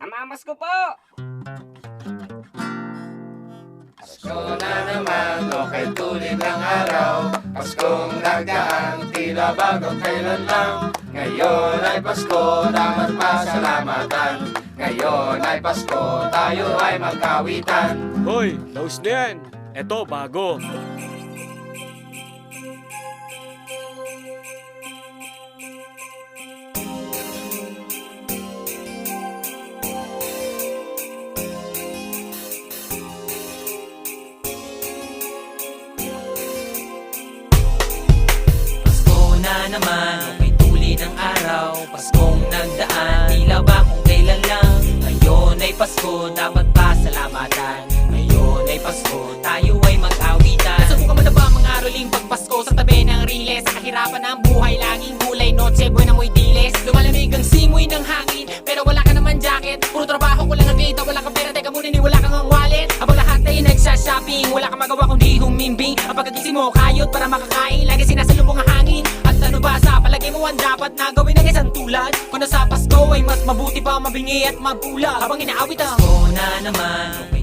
Namamas ko po! Pasko na naman, okay tulid ng araw. Paskong nagdaan, tila bago kailan lang. Ngayon ay Pasko, dapat pasalamatan. Ngayon ay Pasko, tayo ay magkawitan. Hoy, laos na yan. Eto, bago. Pasko na naman, okay tuli ng araw. Paskong nagdaan, tila ba kung kailan lang. Ngayon ay Pasko, dapat pasalamatan. Ngayon ay Pasko, tayo ay mag-awitan. Nasubukan mo na ba mga aroling pagpasko sa tabi ng riles? Sa kahirapan ng buhay, laging gulay, noche, buwan amoy diles. Lumalamig ang simoy ng hangin, pero wala ka naman jacket. Puro trabaho ko lang ang kita, wala kang pera, teka muna ni wala kang ang wallet. Habang lahat ay nagsha-shopping, wala kang magawa kundi humimbing. Ang pagkagising mo, kayod para makakain, lagi sinasalubong ang hangin. At ano ba sa palagay mo ang dapat na gawin ng isang tulad? Kung nasa Pasko ay mas mabuti pa mabingi at mapula habang inaawit ang Pasko na naman, okay